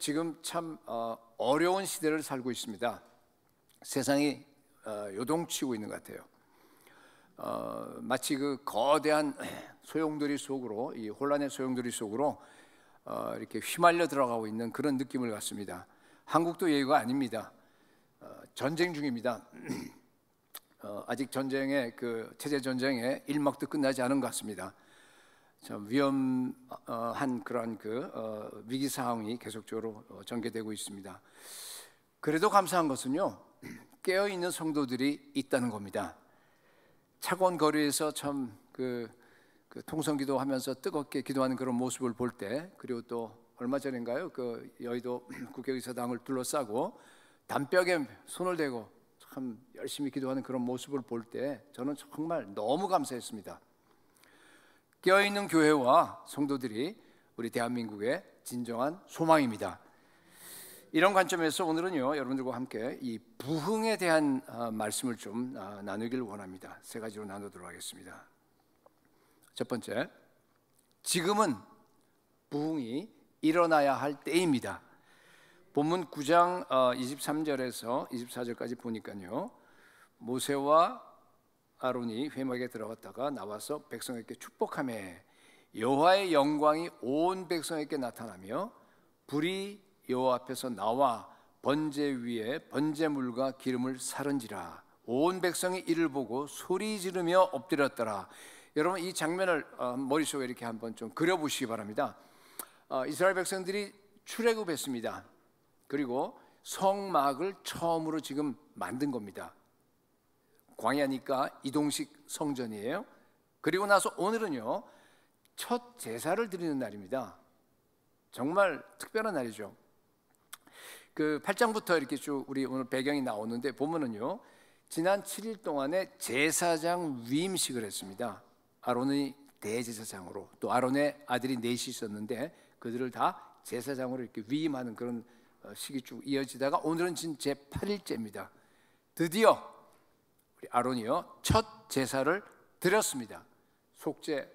지금 참 어려운 시대를 살고 있습니다. 세상이 요동치고 있는 것 같아요. 마치 그 거대한 소용돌이 속으로, 이 혼란의 소용돌이 속으로 이렇게 휘말려 들어가고 있는 그런 느낌을 갖습니다. 한국도 예외가 아닙니다. 전쟁 중입니다. 아직 전쟁의 그 체제 전쟁의 일막도 끝나지 않은 것 같습니다. 참 위험한 그런 위기 상황이 계속적으로 전개되고 있습니다. 그래도 감사한 것은요, 깨어 있는 성도들이 있다는 겁니다. 차가운 거리에서 참 통성기도 하면서 뜨겁게 기도하는 그런 모습을 볼 때, 그리고 또 얼마 전인가요? 그 여의도 국회의사당을 둘러싸고 담벽에 손을 대고 참 열심히 기도하는 그런 모습을 볼 때 저는 정말 너무 감사했습니다. 깨어있는 교회와 성도들이 우리 대한민국의 진정한 소망입니다. 이런 관점에서 오늘은요, 여러분들과 함께 이 부흥에 대한 말씀을 좀 나누길 원합니다. 세 가지로 나누도록 하겠습니다. 첫 번째, 지금은 부흥이 일어나야 할 때입니다. 본문 9장 23절에서 24절까지 보니까요, 모세와 아론이 회막에 들어갔다가 나와서 백성에게 축복하며 여호와의 영광이 온 백성에게 나타나며 불이 여호와 앞에서 나와 번제 위에 번제물과 기름을 사른지라. 온 백성이 이를 보고 소리 지르며 엎드렸더라. 여러분, 이 장면을 머릿속에 이렇게 한번 좀 그려보시기 바랍니다. 이스라엘 백성들이 출애굽했습니다. 그리고 성막을 처음으로 지금 만든 겁니다. 광야니까 이동식 성전이에요. 그리고 나서 오늘은요, 첫 제사를 드리는 날입니다. 정말 특별한 날이죠. 그 8장부터 이렇게 쭉 우리 오늘 배경이 나오는데 보면은요, 지난 7일 동안에 제사장 위임식을 했습니다. 아론이 대제사장으로, 또 아론의 아들이 넷이 있었는데 그들을 다 제사장으로 이렇게 위임하는 그런 식이 쭉 이어지다가 오늘은 진 제8일째입니다. 드디어 우리 아론이요, 첫 제사를 드렸습니다. 속죄,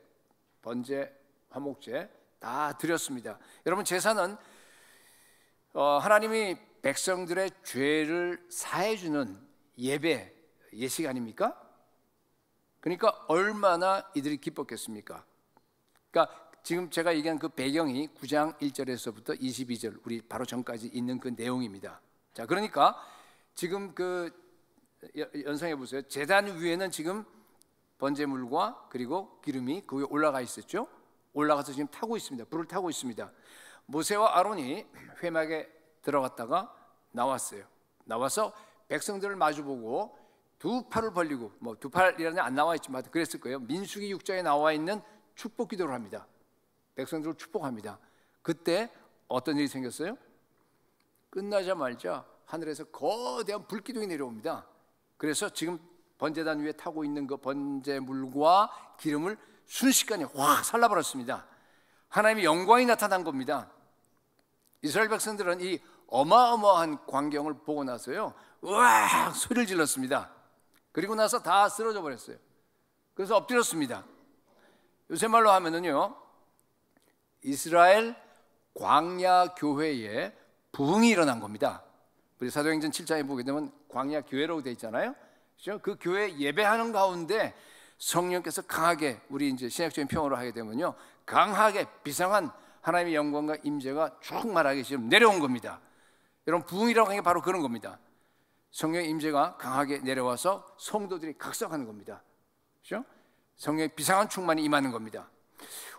번제, 화목제 다 드렸습니다. 여러분, 제사는 하나님이 백성들의 죄를 사해주는 예배, 예식 아닙니까? 그러니까 얼마나 이들이 기뻤겠습니까? 그러니까 지금 제가 얘기한 그 배경이 9장 1절에서부터 22절, 우리 바로 전까지 있는 그 내용입니다. 자, 그러니까 지금 연상해 보세요. 제단 위에는 지금 번제물과 그리고 기름이 그 위에 올라가 있었죠. 올라가서 지금 타고 있습니다. 불을 타고 있습니다. 모세와 아론이 회막에 들어갔다가 나왔어요. 나와서 백성들을 마주보고 두 팔을 벌리고, 뭐 두 팔이라는 안 나와 있지만 그랬을 거예요. 민수기 6장에 나와 있는 축복 기도를 합니다. 백성들을 축복합니다. 그때 어떤 일이 생겼어요? 끝나자마자 하늘에서 거대한 불기둥이 내려옵니다. 그래서 지금 번제단 위에 타고 있는 그 번제물과 기름을 순식간에 확 살라버렸습니다. 하나님의 영광이 나타난 겁니다. 이스라엘 백성들은 이 어마어마한 광경을 보고 나서요, 으악 소리를 질렀습니다. 그리고 나서 다 쓰러져 버렸어요. 그래서 엎드렸습니다. 요새 말로 하면은요, 이스라엘 광야 교회에 부흥이 일어난 겁니다. 우리 사도행전 7장에 보게 되면 광야 교회라고 되어 있잖아요. 그렇죠? 그 교회 예배하는 가운데 성령께서 강하게, 우리 이제 신약적인 표현으로 하게 되면요, 강하게 비상한 하나님의 영광과 임재가 충만하게 지금 내려온 겁니다. 여러분, 부흥이라고 하는 게 바로 그런 겁니다. 성령의 임재가 강하게 내려와서 성도들이 각성하는 겁니다. 그렇죠? 성령의 비상한 충만이 임하는 겁니다.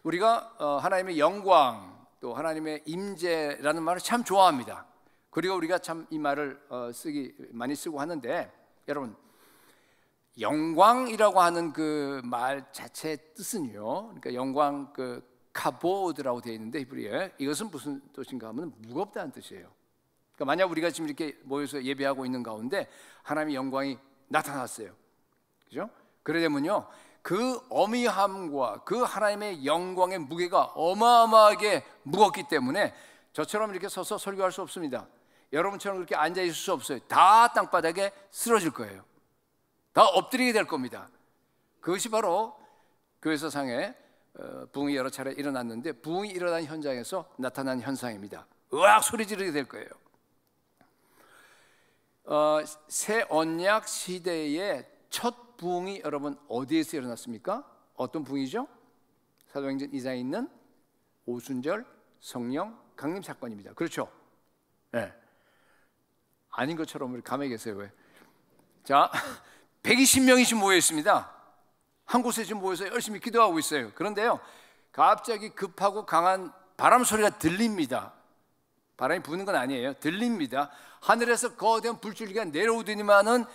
우리가 하나님의 영광, 또 하나님의 임재라는 말을 참 좋아합니다. 그리고 우리가 참 이 말을 많이 쓰고 하는데, 여러분, 영광이라고 하는 그 말 자체의 뜻은요, 그러니까 영광, 카보드라고 되어 있는데 히브리어에, 이것은 무슨 뜻인가 하면 무겁다는 뜻이에요. 그러니까 만약 우리가 지금 이렇게 모여서 예배하고 있는 가운데 하나님의 영광이 나타났어요. 그죠? 그러려면요, 그 어미함과 그 하나님의 영광의 무게가 어마어마하게 무겁기 때문에 저처럼 이렇게 서서 설교할 수 없습니다. 여러분처럼 그렇게 앉아 있을 수 없어요. 다 땅바닥에 쓰러질 거예요. 다 엎드리게 될 겁니다. 그것이 바로 교회사상에 부흥이 여러 차례 일어났는데, 부흥이 일어난 현장에서 나타난 현상입니다. 으악 소리 지르게 될 거예요. 새 언약 시대의 첫 부흥이 여러분 어디에서 일어났습니까? 어떤 부흥이죠? 사도행전 2장에 있는 오순절 성령 강림 사건입니다. 그렇죠? 네. 아닌 것처럼 우리 가만히 계세요. 왜? 자, 120명이 지금 모여 있습니다. 한 곳에 지금 모여서 열심히 기도하고 있어요. 그런데요, 갑자기 급하고 강한 바람 소리가 들립니다. 바람이 부는 건 아니에요. 들립니다. 하늘에서 거대한 불줄기가 내려오더니만은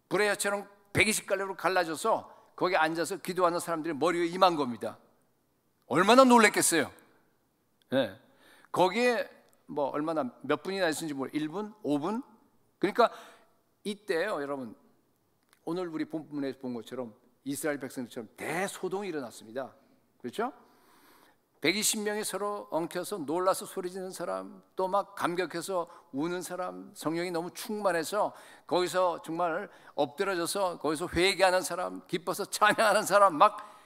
불의 혀처럼 120갈래로 갈라져서 거기 앉아서 기도하는 사람들이 머리에 임한 겁니다. 얼마나 놀랬겠어요. 네. 거기에 뭐 얼마나 몇 분이나 있었는지 모르겠어요. 1분? 5분? 그러니까 이때요, 여러분, 오늘 우리 본문에서 본 것처럼 이스라엘 백성들처럼 대소동이 일어났습니다. 그렇죠? 120명이 서로 엉켜서 놀라서 소리지는 사람, 또 막 감격해서 우는 사람, 성령이 너무 충만해서 거기서 정말 엎드려져서 거기서 회개하는 사람, 기뻐서 찬양하는 사람, 막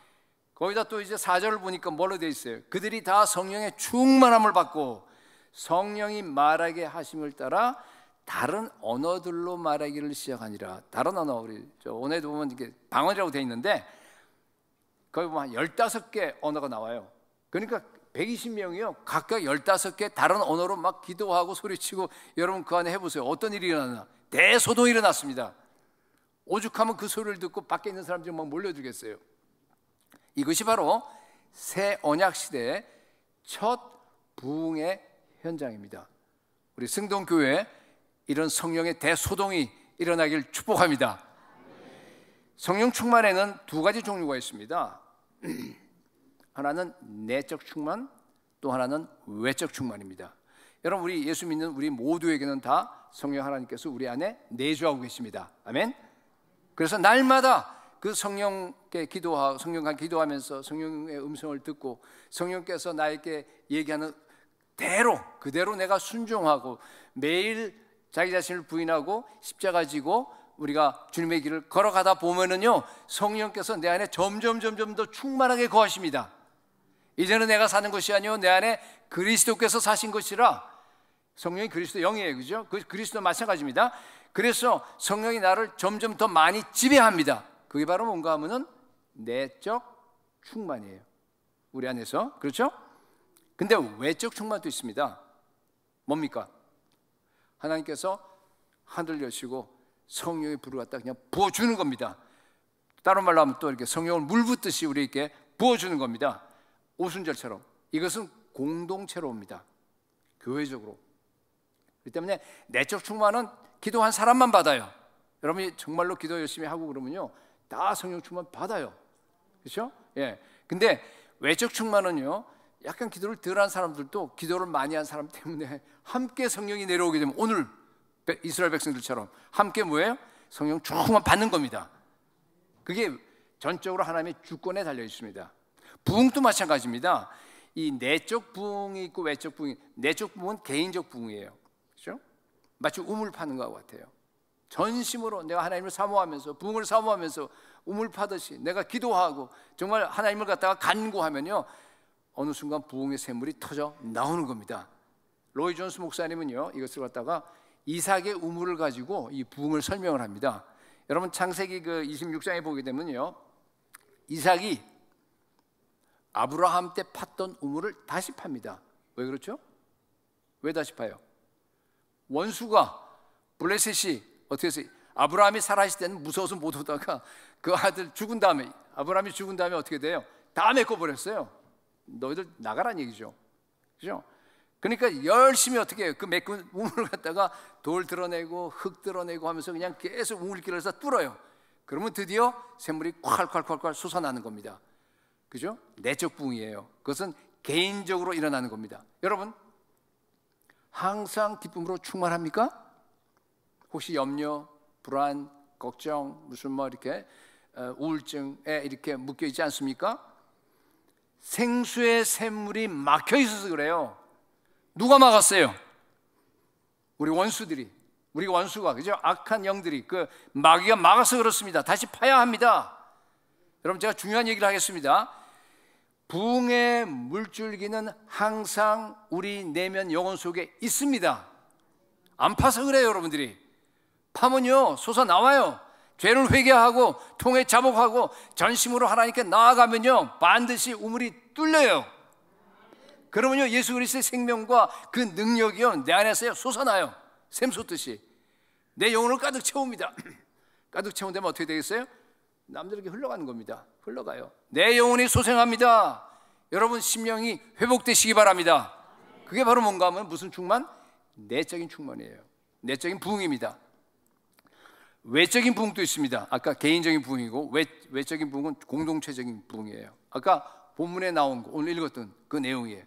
거기다 또 이제 4절을 보니까 뭘로 되어 있어요? 그들이 다 성령의 충만함을 받고 성령이 말하게 하심을 따라 다른 언어들로 말하기를 시작하니라. 다른 언어, 우리 오늘도 보면 이게 방언이라고 되어 있는데 거기 보면 15개 언어가 나와요. 그러니까 120명이요 각각 15개 다른 언어로 막 기도하고 소리치고, 여러분 그 안에 해보세요. 어떤 일이 일어나나. 대소동이 일어났습니다. 오죽하면 그 소리를 듣고 밖에 있는 사람들이 막 몰려들겠어요. 이것이 바로 새 언약 시대의 첫 부흥의 현장입니다. 우리 승동교회에 이런 성령의 대소동이 일어나길 축복합니다. 성령 충만에는 두 가지 종류가 있습니다. 하나는 내적 충만, 또 하나는 외적 충만입니다. 여러분, 우리 예수 믿는 우리 모두에게는 다 성령 하나님께서 우리 안에 내주하고 계십니다. 아멘. 그래서 날마다 그 성령께 기도하고 성령과 기도하면서 성령의 음성을 듣고 성령께서 나에게 얘기하는 대로 그대로 내가 순종하고 매일 자기 자신을 부인하고 십자가 지고 우리가 주님의 길을 걸어가다 보면은요, 성령께서 내 안에 점점 더 충만하게 거하십니다. 이제는 내가 사는 것이 아니요 내 안에 그리스도께서 사신 것이라. 성령이 그리스도 영이에요, 그죠? 그 그리스도 마찬가지입니다. 그래서 성령이 나를 점점 더 많이 지배합니다. 그게 바로 뭔가 하면은 내적 충만이에요, 우리 안에서. 그렇죠? 근데 외적 충만도 있습니다. 뭡니까? 하나님께서 하늘 여시고 성령의 불을 갖다 그냥 부어주는 겁니다. 다른 말로 하면 또 이렇게 성령을 물 붓듯이 우리에게 부어주는 겁니다. 오순절처럼. 이것은 공동체로 옵니다. 교회적으로. 그렇기 때문에 내적 충만은 기도한 사람만 받아요. 여러분이 정말로 기도 열심히 하고 그러면요, 다 성령 충만 받아요. 그렇죠? 예. 근데 외적 충만은요, 약간 기도를 덜 한 사람들도 기도를 많이 한 사람 때문에 함께 성령이 내려오게 되면, 오늘 이스라엘 백성들처럼 함께 뭐예요? 성령 충만 받는 겁니다. 그게 전적으로 하나님의 주권에 달려 있습니다. 부흥도 마찬가지입니다. 이 내적 부흥이 있고 외적 부흥이, 내적 부흥은 개인적 부흥이에요. 그렇죠? 마치 우물 파는 것 같아요. 전심으로 내가 하나님을 사모하면서, 부흥을 사모하면서 우물 파듯이 내가 기도하고 정말 하나님을 갖다가 간구하면요, 어느 순간 부흥의 샘물이 터져 나오는 겁니다. 로이 존스 목사님은요, 이것을 갖다가 이삭의 우물을 가지고 이 부흥을 설명을 합니다. 여러분 창세기 그 26장에 보게 되면요, 이삭이 아브라함 때 팠던 우물을 다시 팝니다. 왜 그렇죠? 왜 다시 파요? 원수가 블레셋이 어떻게 했어요? 아브라함이 살아있을 때는 무서워서 못 오다가 그 아들 죽은 다음에, 아브라함이 죽은 다음에 어떻게 돼요? 다 메꿔버렸어요. 너희들 나가란 얘기죠. 그죠? 그러니까 열심히 어떻게 해요? 그 메꾼 우물을 갖다가 돌 드러내고 흙 드러내고 하면서 그냥 계속 우물길을 해서 뚫어요. 그러면 드디어 샘물이 콸콸콸콸 솟아나는 겁니다. 그죠? 내적 부흥이에요. 그것은 개인적으로 일어나는 겁니다. 여러분, 항상 기쁨으로 충만합니까? 혹시 염려, 불안, 걱정, 무슨 뭐 이렇게 우울증에 이렇게 묶여 있지 않습니까? 생수의 샘물이 막혀 있어서 그래요. 누가 막았어요? 우리 원수들이, 우리 원수가, 그죠? 악한 영들이, 그 마귀가 막아서 그렇습니다. 다시 파야 합니다. 여러분, 제가 중요한 얘기를 하겠습니다. 부흥의 물줄기는 항상 우리 내면 영혼 속에 있습니다. 안 파서 그래요. 여러분들이 파면요 솟아나와요. 죄를 회개하고 통해 자복하고 전심으로 하나님께 나아가면요 반드시 우물이 뚫려요. 그러면요 예수 그리스도의 생명과 그 능력이요 내 안에서 솟아나요. 샘솟듯이 내 영혼을 가득 채웁니다. 가득 채운다면 어떻게 되겠어요? 남들에게 흘러가는 겁니다. 흘러가요. 내 영혼이 소생합니다. 여러분 심령이 회복되시기 바랍니다. 그게 바로 뭔가 하면 무슨 충만? 내적인 충만이에요. 내적인 부흥입니다. 외적인 부흥도 있습니다. 아까 개인적인 부흥이고 외적인 부흥은 공동체적인 부흥이에요. 아까 본문에 나온 거, 오늘 읽었던 그 내용이에요.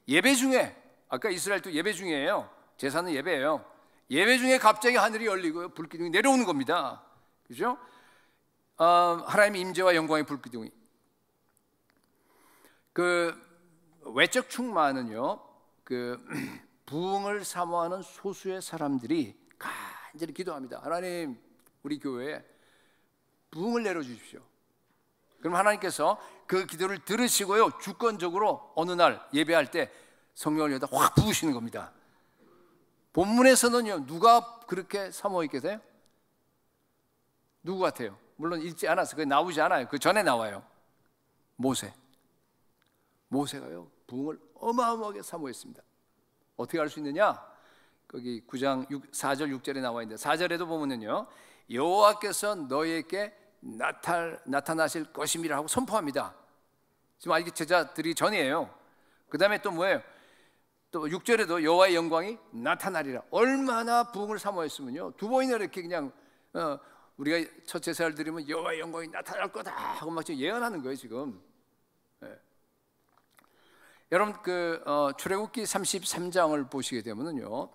예배 중에 아까 이스라엘도 예배 중이에요. 제사는 예배예요. 예배 중에 갑자기 하늘이 열리고 불기둥이 내려오는 겁니다. 그죠? 하나님의 임재와 영광의 불기둥이. 그 외적 충만은요, 그 부흥을 사모하는 소수의 사람들이 간절히 기도합니다. 하나님, 우리 교회에 부흥을 내려주십시오. 그럼 하나님께서 그 기도를 들으시고요, 주권적으로 어느 날 예배할 때 성령을 여기다 확 부으시는 겁니다. 본문에서는요, 누가 그렇게 사모하고 계세요? 누구 같아요? 물론 읽지 않아서 그게 나오지 않아요. 그 전에 나와요. 모세가요 부흥을 어마어마하게 사모했습니다. 어떻게 알 수 있느냐? 거기 9장 4절 6절에 나와 있는데 4절에도 보면은요 여호와께서 너희에게 나타나실 것임이라 하고 선포합니다. 지금 아직 제자들이 전이에요. 그 다음에 또 뭐예요? 또 6절에도 여호와의 영광이 나타나리라. 얼마나 부흥을 사모했으면요 두 번이나 이렇게 그냥 우리가 첫 제사를 드리면 여호와의 영광이 나타날 거다 하고 막 지금 예언하는 거예요 지금. 네. 여러분 출애굽기 33장을 보시게 되면은요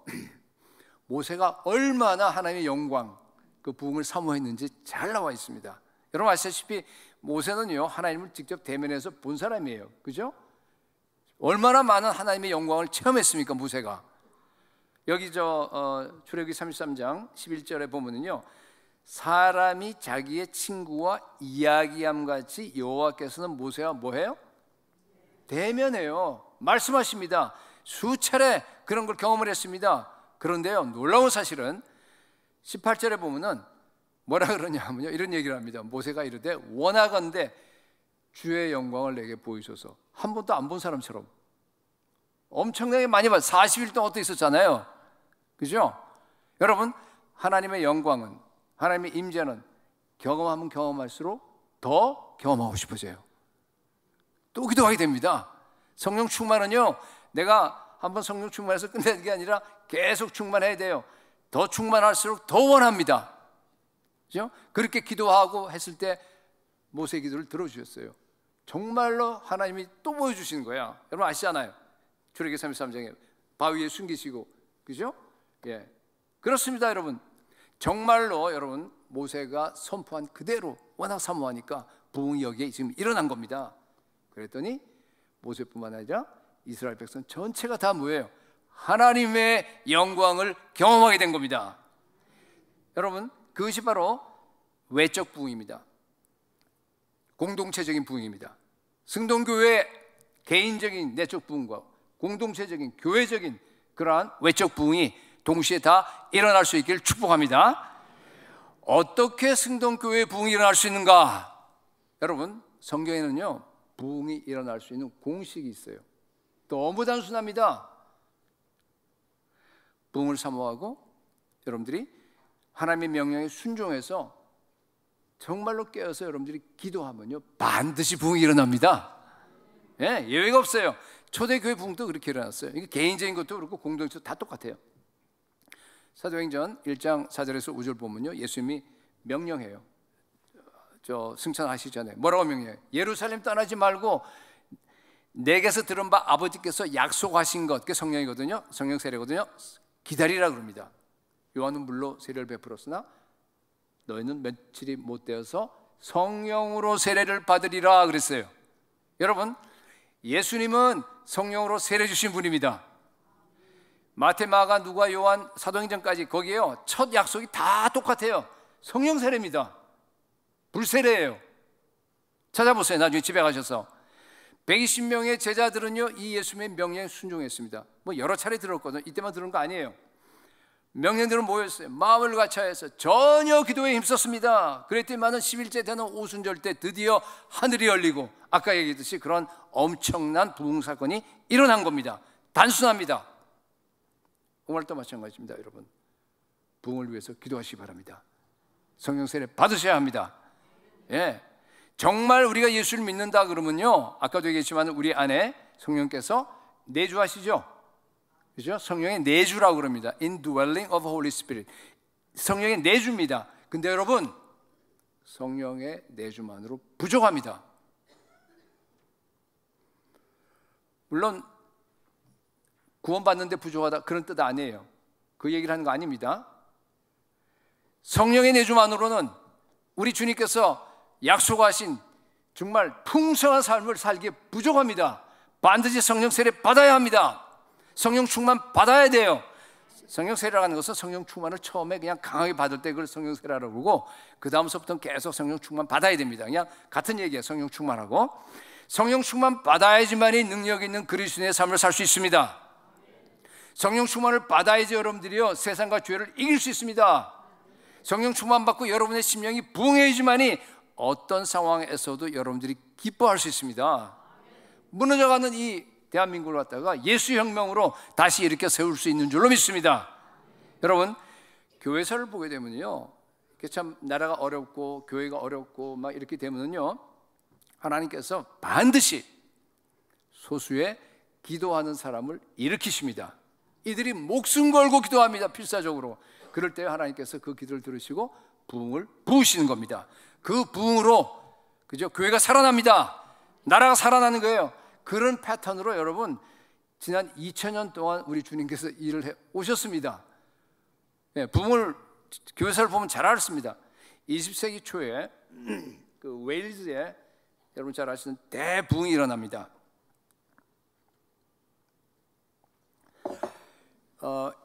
모세가 얼마나 하나님의 영광 그 부흥을 사모했는지 잘 나와 있습니다. 여러분 아시다시피 모세는요 하나님을 직접 대면해서 본 사람이에요. 그죠? 얼마나 많은 하나님의 영광을 체험했습니까 모세가. 여기 출애굽기 33장 11절에 보면은요 사람이 자기의 친구와 이야기함 같이 여호와께서는 모세와 뭐해요? 대면해요. 말씀하십니다. 수차례 그런 걸 경험을 했습니다. 그런데요 놀라운 사실은 18절에 보면은 뭐라 그러냐 하면요 이런 얘기를 합니다. 모세가 이르되 원하건대 주의 영광을 내게 보이소서. 한 번도 안 본 사람처럼 엄청나게 많이 봤어요. 40일 동안 어떻게 있었잖아요. 그죠? 여러분 하나님의 영광은 하나님의 임재는 경험하면 경험할수록 더 경험하고 싶어져요. 또 기도하게 됩니다. 성령 충만은요 내가 한번 성령 충만해서 끝내는 게 아니라 계속 충만해야 돼요. 더 충만할수록 더 원합니다. 그죠? 그렇게 기도하고 했을 때 모세의 기도를 들어주셨어요. 정말로 하나님이 또 보여주시는 거야. 여러분 아시잖아요. 출애굽기 33장에 바위에 숨기시고 그죠? 예, 그렇습니다 여러분. 정말로 여러분 모세가 선포한 그대로 워낙 사모하니까 부흥이 여기에 지금 일어난 겁니다. 그랬더니 모세뿐만 아니라 이스라엘 백성 전체가 다 뭐예요? 하나님의 영광을 경험하게 된 겁니다. 여러분 그것이 바로 외적 부흥입니다. 공동체적인 부흥입니다. 승동교회의 개인적인 내적 부흥과 공동체적인 교회적인 그러한 외적 부흥이 동시에 다 일어날 수 있기를 축복합니다. 어떻게 승동교회의 부흥이 일어날 수 있는가? 여러분 성경에는요 부흥이 일어날 수 있는 공식이 있어요. 너무 단순합니다. 부흥을 사모하고 여러분들이 하나님의 명령에 순종해서 정말로 깨어서 여러분들이 기도하면요 반드시 부흥이 일어납니다. 예, 예외가 없어요. 초대교회 부흥도 그렇게 일어났어요. 이게 개인적인 것도 그렇고 공동체도 다 똑같아요. 사도행전 1장 4절에서 5절 보면요 예수님이 명령해요. 승천하시기 전에 뭐라고 명령해요? 예루살렘 떠나지 말고 내게서 들은 바 아버지께서 약속하신 것, 그게 성령이거든요. 성령 세례거든요. 기다리라 그럽니다. 요한은 물로 세례를 베풀었으나 너희는 며칠이 못 되어서 성령으로 세례를 받으리라 그랬어요. 여러분 예수님은 성령으로 세례 주신 분입니다. 마태, 마가, 누가, 요한, 사도행전까지 거기에요 첫 약속이 다 똑같아요. 성령 세례입니다. 불세례예요. 찾아보세요. 나중에 집에 가셔서 120명의 제자들은요, 이 예수님의 명령에 순종했습니다. 뭐 여러 차례 들었거든요. 이때만 들은 거 아니에요. 명령대로 모였어요. 마음을 같이하여서 전혀 기도에 힘썼습니다. 그랬더니만은 11째 되는 오순절 때 드디어 하늘이 열리고 아까 얘기했듯이 그런 엄청난 부흥 사건이 일어난 겁니다. 단순합니다. 오늘도 마찬가지입니다. 여러분, 부흥을 위해서 기도하시기 바랍니다. 성령 세례 받으셔야 합니다. 예, 정말 우리가 예수를 믿는다 그러면요, 아까도 얘기했지만 우리 안에 성령께서 내주하시죠. 그죠? 성령의 내주라고 그럽니다. Indwelling of Holy Spirit. 성령의 내주입니다. 근데 여러분, 성령의 내주만으로 부족합니다. 물론 구원받는데 부족하다 그런 뜻 아니에요. 그 얘기를 하는 거 아닙니다. 성령의 내주만으로는 우리 주님께서 약속하신 정말 풍성한 삶을 살기에 부족합니다. 반드시 성령 세례 받아야 합니다. 성령 충만 받아야 돼요. 성령 세례라는 것은 성령 충만을 처음에 그냥 강하게 받을 때 그걸 성령 세례라고 그러고, 그 다음서부터는 계속 성령 충만 받아야 됩니다. 그냥 같은 얘기예요. 성령 충만하고 성령 충만 받아야지만이 능력 있는 그리스도인의 삶을 살 수 있습니다. 성령 충만을 받아야지 여러분들이요, 세상과 죄를 이길 수 있습니다. 성령 충만 받고 여러분의 심령이 부흥해야지만이 어떤 상황에서도 여러분들이 기뻐할 수 있습니다. 무너져가는 이 대한민국을 갖다가 예수 혁명으로 다시 일으켜 세울 수 있는 줄로 믿습니다. 여러분, 교회사를 보게 되면요, 참 나라가 어렵고 교회가 어렵고 막 이렇게 되면요, 하나님께서 반드시 소수의 기도하는 사람을 일으키십니다. 이들이 목숨 걸고 기도합니다. 필사적으로. 그럴 때 하나님께서 그 기도를 들으시고 부흥을 부으시는 겁니다. 그 부흥으로, 그죠? 교회가 살아납니다. 나라가 살아나는 거예요. 그런 패턴으로 여러분, 지난 2000년 동안 우리 주님께서 일을 해 오셨습니다. 네, 부흥을, 교회사를 보면 잘 알습니다. 20세기 초에 그 웨일즈에 여러분 잘 아시는 대부흥이 일어납니다.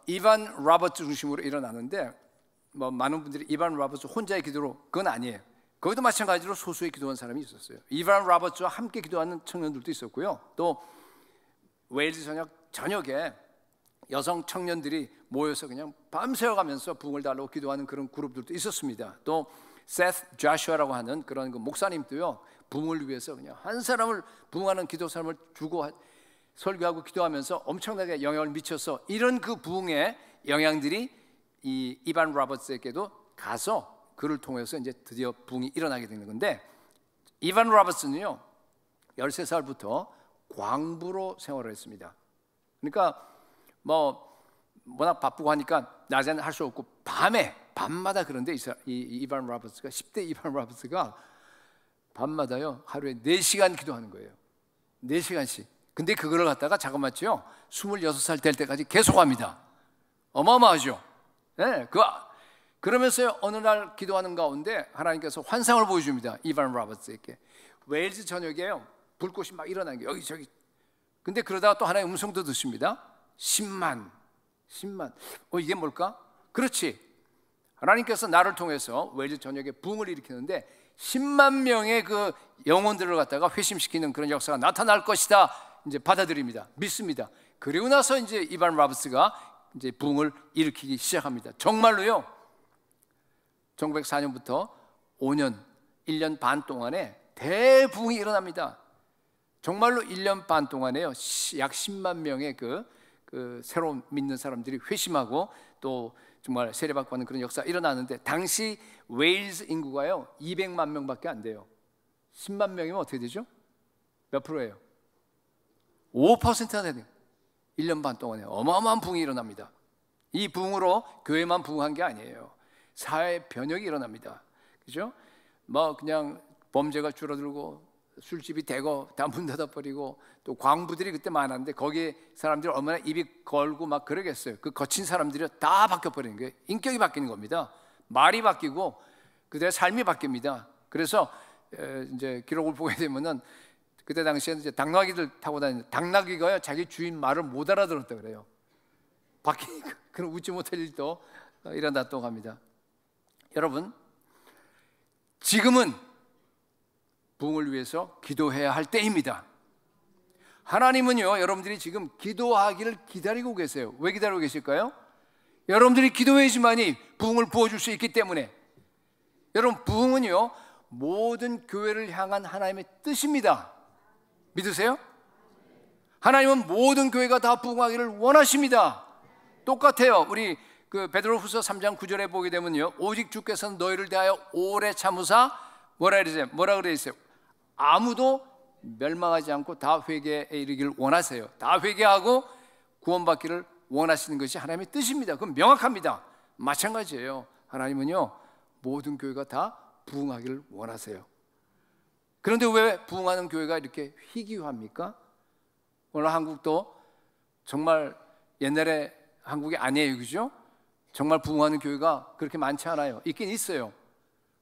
이반 로버츠 중심으로 일어나는데, 뭐 많은 분들이 이반 로버츠 혼자의 기도로, 그건 아니에요. 거기도 마찬가지로 소수의 기도한 사람이 있었어요. 이반 로버츠와 함께 기도하는 청년들도 있었고요. 또 웨일즈 저녁에 여성 청년들이 모여서 그냥 밤새워가면서 부흥을 달라고 기도하는 그런 그룹들도 있었습니다. 또 세스 자슈아라고 하는 그런 그 목사님도요, 부흥을 위해서 그냥 한 사람을 부흥하는 기도 삶을 주고 설교하고 기도하면서 엄청나게 영향을 미쳐서, 이런 그 부흥의 영향들이 이 이반 로버츠에게도 가서 그를 통해서 이제 드디어 부흥이 일어나게 되는 건데, 이반 로버츠는요 13살부터 광부로 생활을 했습니다. 그러니까 뭐 워낙 바쁘고 하니까 낮에는 할 수 없고 밤마다, 그런데 이반 로버츠가 10대 이반 로버츠가 밤마다요 하루에 4시간 기도하는 거예요. 4시간씩. 근데 그거를 갖다가 자그마치요 26살 될 때까지 계속합니다. 어마어마하죠. 네, 그러면서 어느 날 기도하는 가운데 하나님께서 환상을 보여줍니다. 이반 로버츠에게. 웨일즈 전역에요 불꽃이 막 일어나는 게 여기저기. 근데 그러다가 또 하나의 음성도 듣습니다. 10만. 이게 뭘까? 그렇지, 하나님께서 나를 통해서 웨일즈 전역에 부흥을 일으키는데 10만 명의 그 영혼들을 갖다가 회심시키는 그런 역사가 나타날 것이다. 이제 받아들입니다. 믿습니다. 그리고 나서 이제 이반 로버츠가 이제 부흥을 일으키기 시작합니다. 정말로요 1904년부터 5년, 1년 반 동안에 대부흥이 일어납니다. 정말로 1년 반 동안에요 약 10만 명의 그 새로운 믿는 사람들이 회심하고 또 정말 세례받고 하는 그런 역사가 일어나는데, 당시 웨일즈 인구가요 200만 명밖에 안 돼요. 10만 명이면 어떻게 되죠? 몇 프로예요? 5%나 돼요. 1년 반 동안에 어마어마한 부흥이 일어납니다. 이 부흥으로 교회만 부흥한 게 아니에요. 사회 변혁이 일어납니다. 그죠? 뭐 그냥 범죄가 줄어들고 술집이 대거 다 문 닫아버리고, 또 광부들이 그때 많았는데 거기에 사람들이 얼마나 입이 걸고 막 그러겠어요. 그 거친 사람들이 다 바뀌어버리는 거예요. 인격이 바뀌는 겁니다. 말이 바뀌고 그들의 삶이 바뀝니다. 그래서 이제 기록을 보게 되면은 그때 당시에는 이제 당나귀들 타고 다니는, 당나귀가요 자기 주인 말을 못 알아들었다 그래요. 바뀌니까 그런 웃지 못할 일도 일어났다고 합니다. 여러분, 지금은 부흥을 위해서 기도해야 할 때입니다. 하나님은요, 여러분들이 지금 기도하기를 기다리고 계세요. 왜 기다리고 계실까요? 여러분들이 기도해야지만이 부흥을 부어줄 수 있기 때문에. 여러분, 부흥은요, 모든 교회를 향한 하나님의 뜻입니다. 믿으세요? 하나님은 모든 교회가 다 부흥하기를 원하십니다. 똑같아요. 우리 그 베드로후서 3장 9절에 보게 되면요, 오직 주께서는 너희를 대하여 오래 참으사 뭐라 그랬어요? 아무도 멸망하지 않고 다 회개에 이르기를 원하세요. 다 회개하고 구원받기를 원하시는 것이 하나님의 뜻입니다. 그건 명확합니다. 마찬가지예요. 하나님은요, 모든 교회가 다 부흥하기를 원하세요. 그런데 왜 부흥하는 교회가 이렇게 희귀합니까? 오늘 한국도 정말 옛날에 한국이 아니에요, 그죠? 정말 부흥하는 교회가 그렇게 많지 않아요. 있긴 있어요.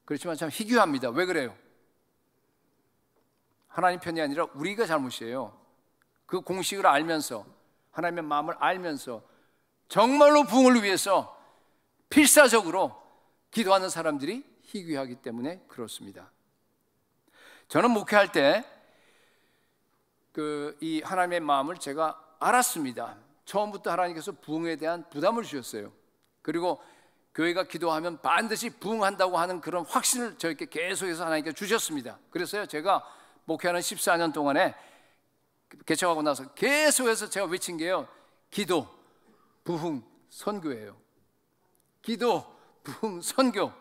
그렇지만 참 희귀합니다. 왜 그래요? 하나님 편이 아니라 우리가 잘못이에요. 그 공식을 알면서, 하나님의 마음을 알면서 정말로 부흥을 위해서 필사적으로 기도하는 사람들이 희귀하기 때문에 그렇습니다. 저는 목회할 때 이 하나님의 마음을 제가 알았습니다. 처음부터 하나님께서 부흥에 대한 부담을 주셨어요. 그리고 교회가 기도하면 반드시 부흥한다고 하는 그런 확신을 저에게 계속해서 하나님께 주셨습니다. 그래서요, 제가 목회하는 14년 동안에 개척하고 나서 계속해서 제가 외친 게요, 기도, 부흥, 선교예요. 기도, 부흥, 선교.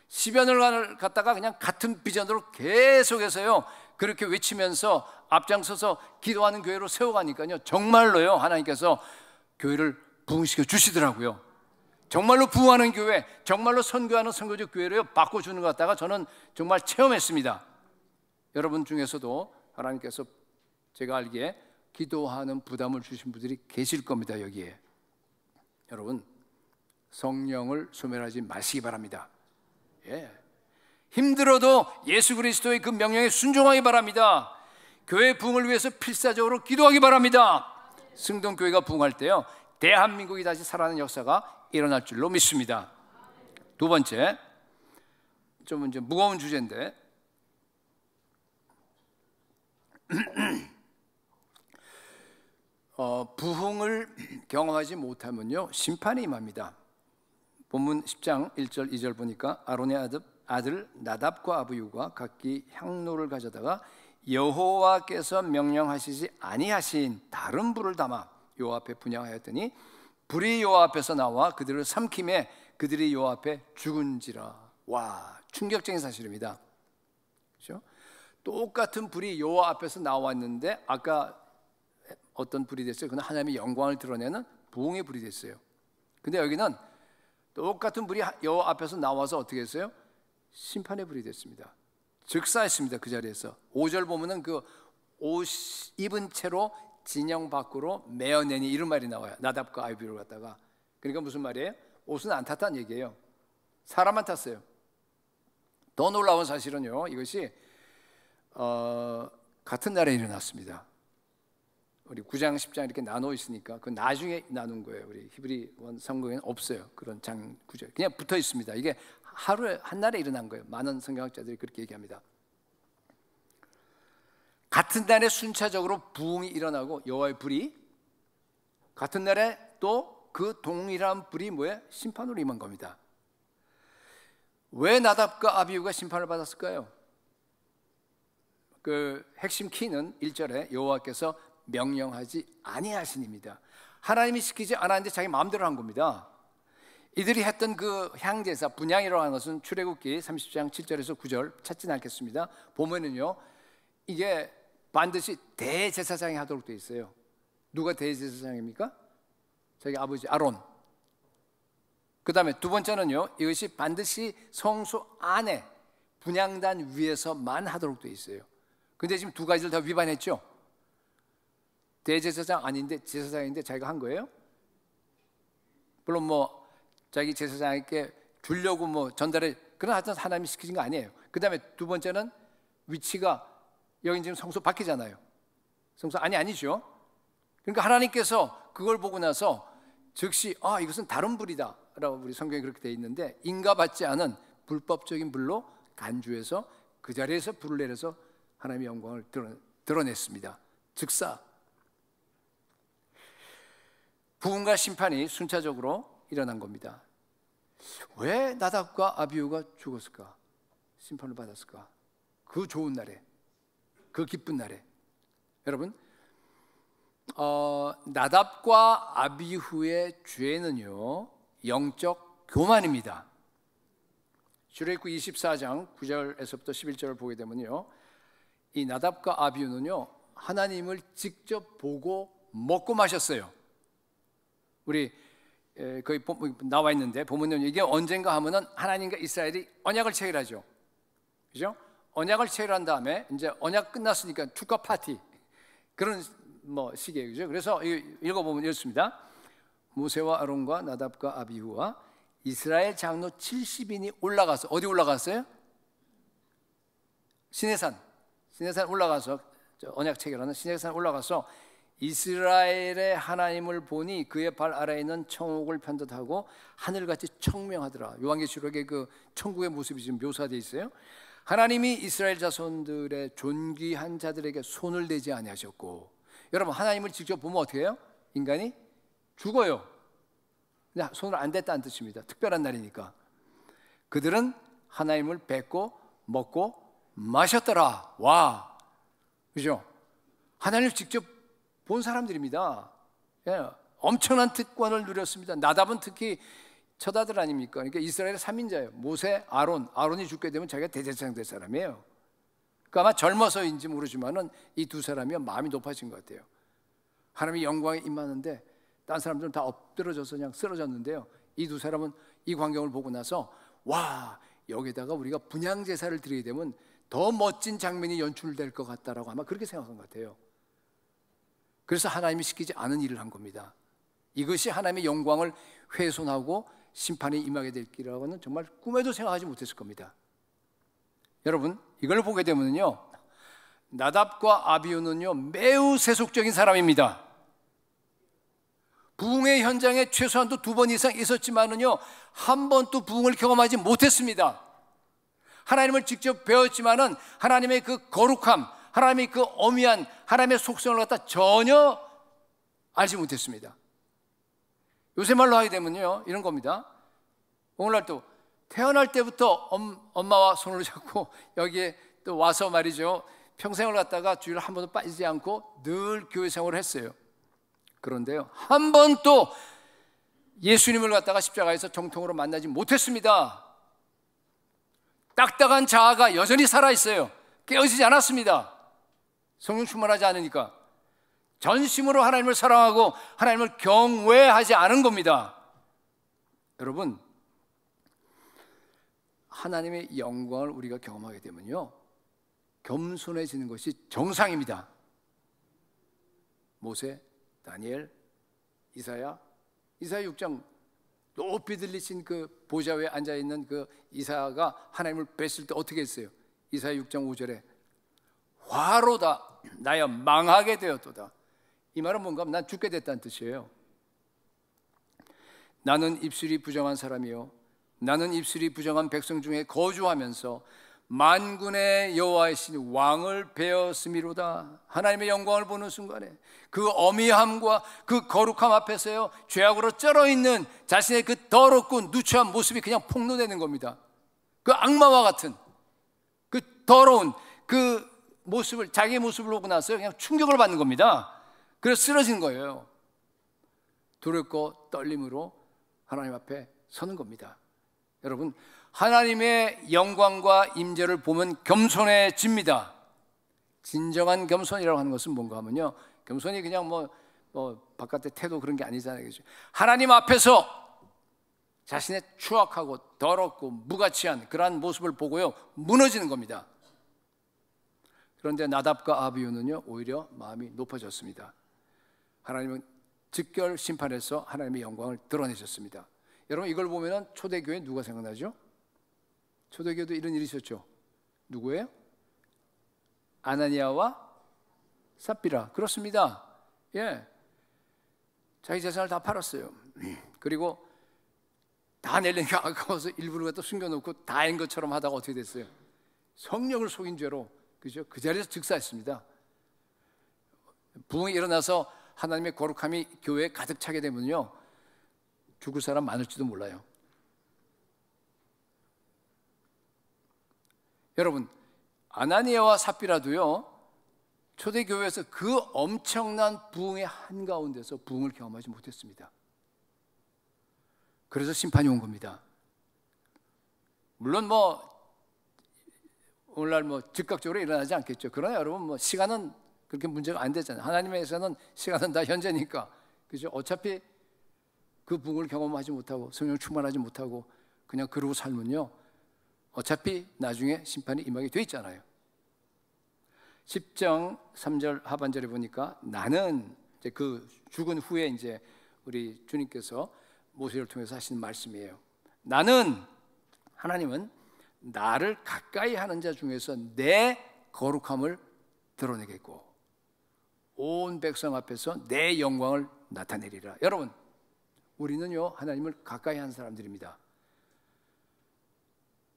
10여 년을 갖다가 그냥 같은 비전으로 계속해서요, 그렇게 외치면서 앞장서서 기도하는 교회로 세워가니까요, 정말로요, 하나님께서 교회를 부흥시켜 주시더라고요. 정말로 부흥하는 교회, 정말로 선교하는 선교적 교회로 바꿔주는 것 같다가 저는 정말 체험했습니다. 여러분 중에서도 하나님께서 제가 알기에 기도하는 부담을 주신 분들이 계실 겁니다. 여기에 여러분, 성령을 소멸하지 마시기 바랍니다. 예. 힘들어도 예수 그리스도의 그 명령에 순종하기 바랍니다. 교회 부흥을 위해서 필사적으로 기도하기 바랍니다. 승동교회가 부흥할 때요, 대한민국이 다시 살아나는 역사가 일어날 줄로 믿습니다. 두 번째, 좀 이제 무거운 주제인데, 부흥을 경험하지 못하면요, 심판이 임합니다. 본문 10장 1절 2절 보니까 아론의 아들 나답과 아비후가 각기 향로를 가져다가 여호와께서 명령하시지 아니하신 다른 불을 담아 여호와 앞에 분향하였더니 불이 여호와 앞에서 나와 그들을 삼킴에 그들이 여호와 앞에 죽은지라. 와, 충격적인 사실입니다. 그렇죠? 똑같은 불이 여호와 앞에서 나왔는데 아까 어떤 불이 됐어요? 그건 하나님의 영광을 드러내는 부흥의 불이 됐어요. 근데 여기는 똑같은 불이 여호와 앞에서 나와서 어떻게 했어요? 심판의 불이 됐습니다. 즉사했습니다. 그 자리에서 5절 보면은 그 옷 입은 채로 진영 밖으로 메어내니 이런 말이 나와요. 나답과 아비후를 갖다가. 그러니까 무슨 말이에요? 옷은 안 탔다는 얘기예요. 사람만 탔어요. 더 놀라운 사실은요, 이것이 같은 날에 일어났습니다. 우리 9장 10장 이렇게 나눠 있으니까 그 나중에 나눈 거예요. 우리 히브리원 성경에는 없어요. 그런 장 구절 그냥 붙어 있습니다. 이게 하루에 한 날에 일어난 거예요. 많은 성경학자들이 그렇게 얘기합니다. 같은 날에 순차적으로 부흥이 일어나고 여호와의 불이 같은 날에 또 그 동일한 불이 뭐예요? 심판으로 임한 겁니다. 왜 나답과 아비후가 심판을 받았을까요? 그 핵심 키는 1절에 여호와께서 명령하지 아니하시니입니다. 하나님이 시키지 않았는데 자기 마음대로 한 겁니다. 이들이 했던 그 향제사 분향이라고 하는 것은 출애굽기 30장 7절에서 9절 찾지는 않겠습니다. 보면은요, 이게 반드시 대제사장이 하도록 되어 있어요. 누가 대제사장입니까? 자기 아버지 아론. 그 다음에 두 번째는요, 이것이 반드시 성소 안에 분향단 위에서만 하도록 되어 있어요. 근데 지금 두 가지를 다 위반했죠. 대제사장 아닌데 제사장인데 자기가 한 거예요. 물론 뭐 자기 제사장에게 주려고 뭐 전달해, 그러나 하여튼 하나님이 시키신 거 아니에요. 그 다음에 두 번째는 위치가 여기 지금 성소 밖이잖아요. 성소 아니죠. 그러니까 하나님께서 그걸 보고 나서 즉시 이것은 다른 불이다 라고 우리 성경에 그렇게 되어 있는데, 인가받지 않은 불법적인 불로 간주해서 그 자리에서 불을 내려서 하나님의 영광을 드러냈습니다. 즉사 부흥과 심판이 순차적으로 일어난 겁니다. 왜 나답과 아비후가 죽었을까? 심판을 받았을까? 그 좋은 날에, 그 기쁜 날에. 여러분, 나답과 아비후의 죄는요, 영적 교만입니다. 출애굽기 24장 9절에서부터 11절을 보게 되면요, 이 나답과 아비후는요, 하나님을 직접 보고 먹고 마셨어요. 우리 거기 나와 있는데 보면요, 이게 언젠가 하면은 하나님과 이스라엘이 언약을 체결하죠. 그죠? 언약을 체결한 다음에 이제 언약 끝났으니까 축하 파티 그런 시기예요. 그죠? 그래서 읽어보면 이렇습니다. 모세와 아론과 나답과 아비후와 이스라엘 장로 70인이 올라가서, 어디 올라갔어요? 시내산 올라가서, 언약 체결하는 시내산 올라가서 이스라엘의 하나님을 보니 그의 발 아래에 있는 청옥을 편듯하고 하늘같이 청명하더라. 요한계시록에 그 천국의 모습이 지금 묘사되어 있어요. 하나님이 이스라엘 자손들의 존귀한 자들에게 손을 대지 아니하셨고, 여러분, 하나님을 직접 보면 어떻게 해요? 인간이 죽어요. 근데 손을 안 댔다는 뜻입니다. 특별한 날이니까. 그들은 하나님을 뵙고 먹고 마셨더라. 와, 그죠? 하나님을 직접 본 사람들입니다. 예, 엄청난 특권을 누렸습니다. 나답은 특히 첫 아들 아닙니까? 그러니까 이스라엘의 3인자예요. 모세, 아론이 죽게 되면 자기가 대제사장 될 사람이에요. 그러니까 아마 젊어서인지 모르지만은 이 두 사람이 마음이 높아진 것 같아요. 하나님의 영광에 임하는데 딴 사람들은 다 엎드러져서 그냥 쓰러졌는데요, 이 두 사람은 이 광경을 보고 나서 와, 여기다가 우리가 분향 제사를 드리게 되면 더 멋진 장면이 연출될 것 같다라고 아마 그렇게 생각한 것 같아요. 그래서 하나님이 시키지 않은 일을 한 겁니다. 이것이 하나님의 영광을 훼손하고 심판이 임하게 될 길이라고는 정말 꿈에도 생각하지 못했을 겁니다. 여러분, 이걸 보게 되면요, 나답과 아비후는요, 매우 세속적인 사람입니다. 부흥의 현장에 최소한도 2번 이상 있었지만은요, 한 번도 부흥을 경험하지 못했습니다. 하나님을 직접 배웠지만은 하나님의 그 거룩함, 하나님의 그 어미한 하나님의 속성을 갖다 전혀 알지 못했습니다. 요새 말로 하게 되면요, 이런 겁니다. 오늘날 또 태어날 때부터 엄마와 손을 잡고 여기에 또 와서 말이죠, 평생을 갖다가 주일 한 번도 빠지지 않고 늘 교회 생활을 했어요. 그런데요, 한 번도 예수님을 갖다가 십자가에서 정통으로 만나지 못했습니다. 딱딱한 자아가 여전히 살아있어요. 깨어지지 않았습니다. 성령 충만하지 않으니까. 전심으로 하나님을 사랑하고 하나님을 경외하지 않은 겁니다. 여러분, 하나님의 영광을 우리가 경험하게 되면요, 겸손해지는 것이 정상입니다. 모세, 다니엘, 이사야 6장 높이 들리신 그 보좌 위에 앉아있는 그 이사야가 하나님을 뵀을 때 어떻게 했어요? 이사야 6장 5절에 화로다 나여 망하게 되었도다. 이 말은 뭔가 하면 난 죽게 됐다는 뜻이에요. 나는 입술이 부정한 사람이요, 나는 입술이 부정한 백성 중에 거주하면서 만군의 여호와이신 왕을 배웠음이로다. 하나님의 영광을 보는 순간에 그 어미함과 그 거룩함 앞에서요, 죄악으로 쩔어있는 자신의 그 더럽고 누추한 모습이 그냥 폭로되는 겁니다. 그 악마와 같은 그 더러운 그 모습을, 자기의 모습을 보고 나서 그냥 충격을 받는 겁니다. 그래서 쓰러진 거예요. 두렵고 떨림으로 하나님 앞에 서는 겁니다. 여러분, 하나님의 영광과 임재를 보면 겸손해집니다. 진정한 겸손이라고 하는 것은 뭔가 하면요, 겸손이 그냥 바깥의 태도 그런 게 아니잖아요. 그렇죠? 하나님 앞에서 자신의 추악하고 더럽고 무가치한 그러한 모습을 보고요, 무너지는 겁니다. 그런데 나답과 아비후는요, 오히려 마음이 높아졌습니다. 하나님은 즉결 심판해서 하나님의 영광을 드러내셨습니다. 여러분, 이걸 보면 초대교회 누가 생각나죠? 초대교회도 이런 일이 있었죠. 누구예요? 아나니아와 삽비라. 그렇습니다. 예, 자기 재산을 다 팔았어요. 그리고 다 내려니까 아까워서 일부러 갖다 숨겨놓고 다인 것처럼 하다가 어떻게 됐어요? 성령을 속인 죄로, 그죠? 그 자리에서 즉사했습니다. 부흥이 일어나서 하나님의 거룩함이 교회에 가득 차게 되면요, 죽을 사람 많을지도 몰라요. 여러분, 아나니아와 삽비라도요, 초대교회에서 그 엄청난 부흥의 한가운데서 부흥을 경험하지 못했습니다. 그래서 심판이 온 겁니다. 물론 오늘날 즉각적으로 일어나지 않겠죠. 그러나 여러분, 시간은 그렇게 문제가 안 되잖아요. 하나님에서는 시간은 다 현재니까, 그죠? 어차피 그 부흥을 경험하지 못하고 성령 충만하지 못하고 그냥 그러고 살면요, 어차피 나중에 심판이 임하게 돼 있잖아요. 10장 3절 하반절에 보니까 나는, 이제 그 죽은 후에 이제 우리 주님께서 모세를 통해서 하시는 말씀이에요. 나는, 하나님은 나를 가까이 하는 자 중에서 내 거룩함을 드러내겠고 온 백성 앞에서 내 영광을 나타내리라. 여러분, 우리는요, 하나님을 가까이 하는 사람들입니다.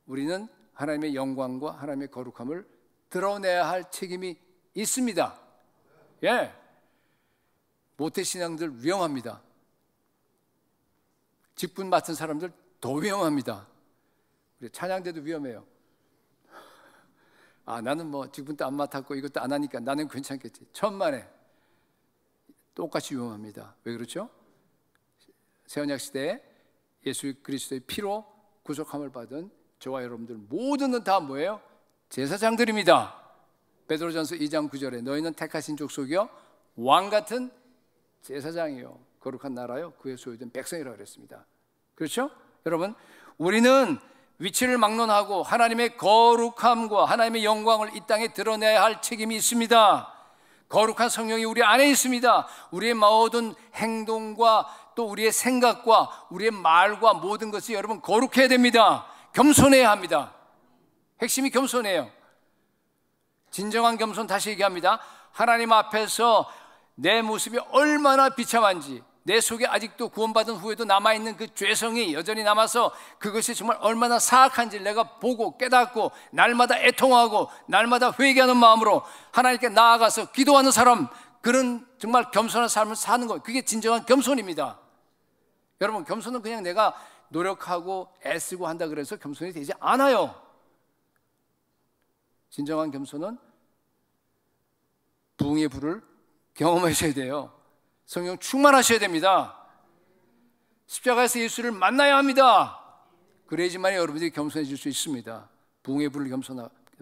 우리는 하나님의 영광과 하나님의 거룩함을 드러내야 할 책임이 있습니다. 예, 모태신앙들 위험합니다. 직분 맡은 사람들 더 위험합니다. 우리 찬양대도 위험해요. 나는 직분도 안 맡았고 이것도 안 하니까 나는 괜찮겠지. 천만에 똑같이 위험합니다. 왜 그렇죠? 새언약 시대에 예수 그리스도의 피로 구속함을 받은 저와 여러분들 모두는 다 뭐예요? 제사장들입니다. 베드로전서 2장 9절에 너희는 택하신 족속이요 왕 같은 제사장이요 거룩한 나라요 그의 소유된 백성이라고 그랬습니다. 그렇죠? 여러분, 우리는 위치를 막론하고 하나님의 거룩함과 하나님의 영광을 이 땅에 드러내야 할 책임이 있습니다. 거룩한 성령이 우리 안에 있습니다. 우리의 모든 행동과 또 우리의 생각과 우리의 말과 모든 것이 여러분 거룩해야 됩니다. 겸손해야 합니다. 핵심이 겸손해요. 진정한 겸손, 다시 얘기합니다. 하나님 앞에서 내 모습이 얼마나 비참한지, 내 속에 아직도 구원받은 후에도 남아있는 그 죄성이 여전히 남아서 그것이 정말 얼마나 사악한지 내가 보고 깨닫고 날마다 애통하고 날마다 회개하는 마음으로 하나님께 나아가서 기도하는 사람, 그런 정말 겸손한 삶을 사는 것, 그게 진정한 겸손입니다. 여러분, 겸손은 그냥 내가 노력하고 애쓰고 한다 그래서 겸손이 되지 않아요. 진정한 겸손은 부흥의 불을 경험하셔야 돼요. 성령 충만하셔야 됩니다. 십자가에서 예수를 만나야 합니다. 그래야지만 여러분들이 겸손해질 수 있습니다. 부흥의 불을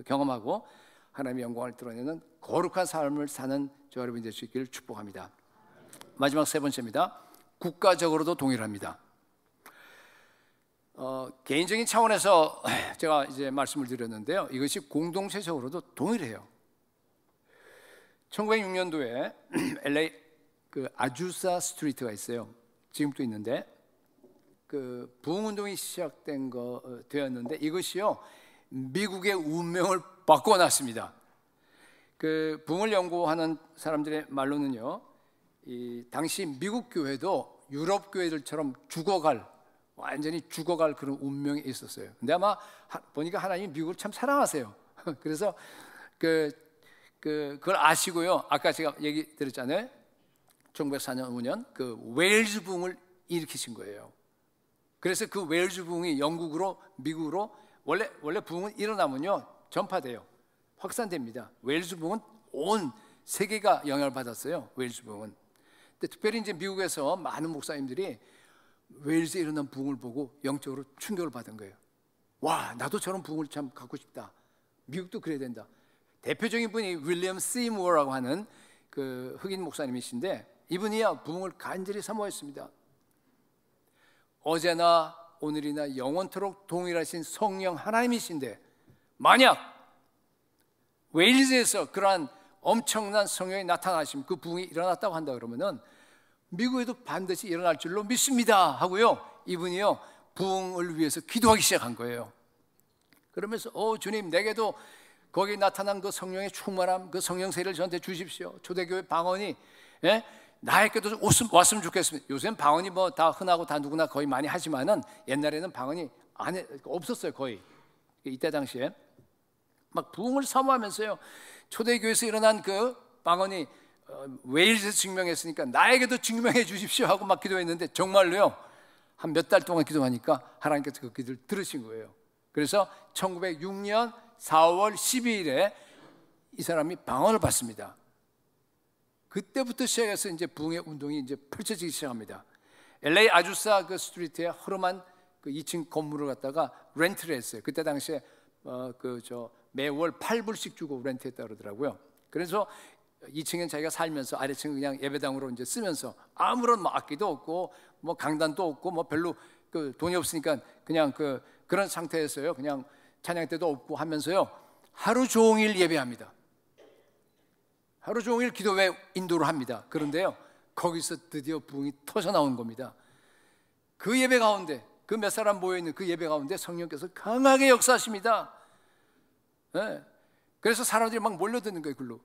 경험하고 하나님의 영광을 드러내는 거룩한 삶을 사는 저 여러분이 될 수 있기를 축복합니다. 마지막 세 번째입니다. 국가적으로도 동일합니다. 개인적인 차원에서 제가 이제 말씀을 드렸는데요, 이것이 공동체적으로도 동일해요. 1906년도에 LA 그 아주사 스트리트가 있어요. 지금도 있는데 그 부흥운동이 되었는데 이것이요 미국의 운명을 바꿔놨습니다. 그 부흥을 연구하는 사람들의 말로는요, 이 당시 미국 교회도 유럽 교회들처럼 완전히 죽어갈 그런 운명이 있었어요. 근데 아마 보니까 하나님이 미국을 참 사랑하세요. 그래서 그걸 아시고요, 아까 제가 얘기 드렸잖아요. 1904년 5년 그 웨일즈 부흥을 일으키신 거예요. 그래서 그 웨일즈 부흥이 영국으로 미국으로 원래 부흥은 일어나면요 전파돼요. 확산됩니다. 웨일즈 부흥은 온 세계가 영향을 받았어요. 웨일즈 부흥은. 근데 특별히 이제 미국에서 많은 목사님들이 웨일즈에 일어난 부흥을 보고 영적으로 충격을 받은 거예요. 와, 나도 저런 부흥을 참 갖고 싶다. 미국도 그래야 된다. 대표적인 분이 윌리엄 시무어라고 하는 그 흑인 목사님이신데 이분이야 부흥을 간절히 사모했습니다. 어제나 오늘이나 영원토록 동일하신 성령 하나님이신데 만약 웨일즈에서 그러한 엄청난 성령이 나타나심, 그 부흥이 일어났다고 한다 그러면은 미국에도 반드시 일어날 줄로 믿습니다 하고요, 이분이요 부흥을 위해서 기도하기 시작한 거예요. 그러면서 주님, 내게도 거기 나타난 그 성령의 충만함, 그 성령세를 저한테 주십시오. 초대교회 방언이 나에게도 왔으면 좋겠습니다. 요새는 방언이 다 흔하고 다 누구나 거의 많이 하지만은 옛날에는 방언이 없었어요. 거의 이때 당시에 막 부흥을 사모하면서요 초대교회에서 일어난 그 방언이 웨일즈에서 증명했으니까 나에게도 증명해 주십시오 하고 막 기도했는데 정말로요. 한 몇 달 동안 기도하니까 하나님께서 그 기도를 들으신 거예요. 그래서 1906년 4월 12일에 이 사람이 방언을 받습니다. 그때부터 시작해서 이제 부흥의 운동이 이제 펼쳐지기 시작합니다. LA 아주사 그 스트리트에 허름한 그 2층 건물을 갖다가 렌트를 했어요. 그때 당시에 매월 8불씩 주고 렌트했다 그러더라고요. 그래서 2층엔 자기가 살면서 아래층은 그냥 예배당으로 이제 쓰면서 아무런 뭐 악기도 없고 뭐 강단도 없고 뭐 별로 그 돈이 없으니까 그냥 그런 상태에서요. 그냥 찬양 때도 없고 하면서요. 하루 종일 예배합니다. 하루 종일 기도회 인도를 합니다. 그런데요. 거기서 드디어 부흥이 터져 나온 겁니다. 그 예배 가운데 그 몇 사람 모여있는 그 예배 가운데 성령께서 강하게 역사하십니다. 네. 그래서 사람들이 막 몰려드는 거예요. 글로.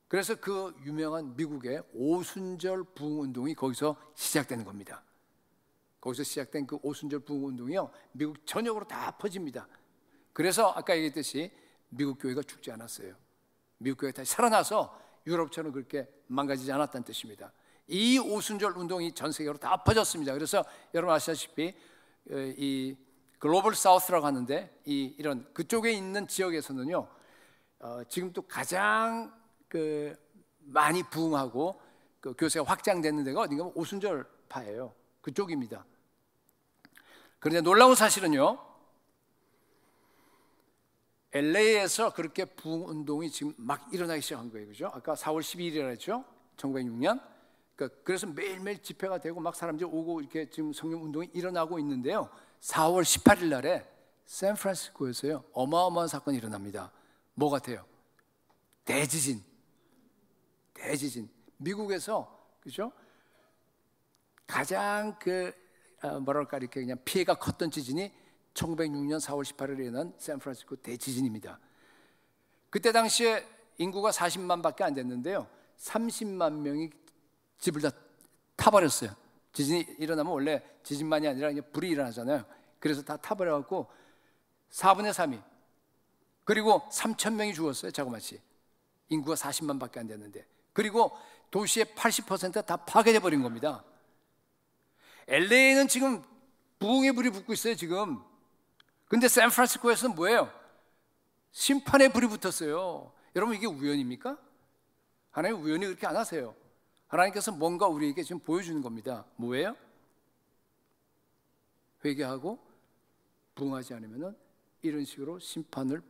그래서 그 유명한 미국의 오순절 부흥운동이 거기서 시작되는 겁니다. 거기서 시작된 그 오순절 부흥운동이요 미국 전역으로 다 퍼집니다. 그래서 아까 얘기했듯이 미국 교회가 죽지 않았어요. 미국 교회가 다시 살아나서 유럽처럼 그렇게 망가지지 않았다는 뜻입니다. 이 오순절 운동이 전 세계로 다 퍼졌습니다. 그래서 여러분 아시다시피 이 글로벌 사우스라고 하는데 이런 그쪽에 있는 지역에서는요 지금 또 가장 많이 부흥하고 그 교세가 확장되는 데가 어딘가 오순절파예요. 그쪽입니다. 그런데 놀라운 사실은요 LA에서 그렇게 부흥 운동이 지금 막 일어나기 시작한 거예요. 그죠? 아까 4월 12일이라 했죠? 1906년. 그래서 매일매일 집회가 되고 막 사람들이 오고 이렇게 지금 성령 운동이 일어나고 있는데요. 4월 18일 날에 샌프란시스코에서요. 어마어마한 사건이 일어납니다. 뭐 같아요? 대지진. 미국에서 그죠? 가장 이렇게 그냥 피해가 컸던 지진이 1906년 4월 18일에 일어난 샌프란시스코 대지진입니다. 그때 당시에 인구가 40만밖에 안 됐는데요. 30만 명이 집을 다 타버렸어요. 지진이 일어나면 원래 지진만이 아니라 그냥 불이 일어나잖아요. 그래서 다 타버려갖고 4분의 3이 그리고 3천 명이 죽었어요. 자그마치 인구가 40만밖에 안 됐는데 그리고 도시의 80%가 다 파괴돼 버린 겁니다. LA는 지금 부흥의 불이 붙고 있어요. 지금. 근데 샌프란시스코에서는 뭐예요? 심판의 불이 붙었어요. 여러분 이게 우연입니까? 하나님 우연히 그렇게 안 하세요. 하나님께서 뭔가 우리에게 지금 보여주는 겁니다. 뭐예요? 회개하고 부응하지 않으면 이런 식으로 심판을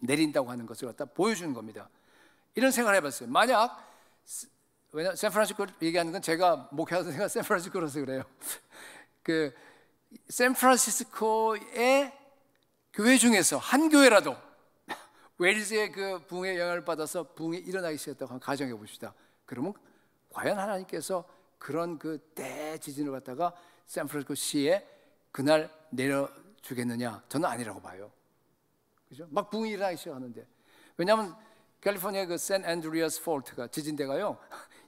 내린다고 하는 것을 갖다 보여주는 겁니다. 이런 생각을 해봤어요. 만약 왜냐 샌프란시스코 얘기하는 건 제가 목회하던 데가 샌프란시스코라서 그래요. 샌프란시스코의 교회 중에서 한 교회라도 웨일즈의 그 부흥의 영향을 받아서 부흥이 일어나기 시작했다고 한번 가정해 봅시다. 그러면 과연 하나님께서 그런 그 대지진을 갖다가 샌프란시스코 시에 그날 내려주겠느냐? 저는 아니라고 봐요. 그죠? 막 부흥이 일어나기 시작하는데 왜냐하면 캘리포니아 그 샌 앤드리아스 폴트가 지진대가요.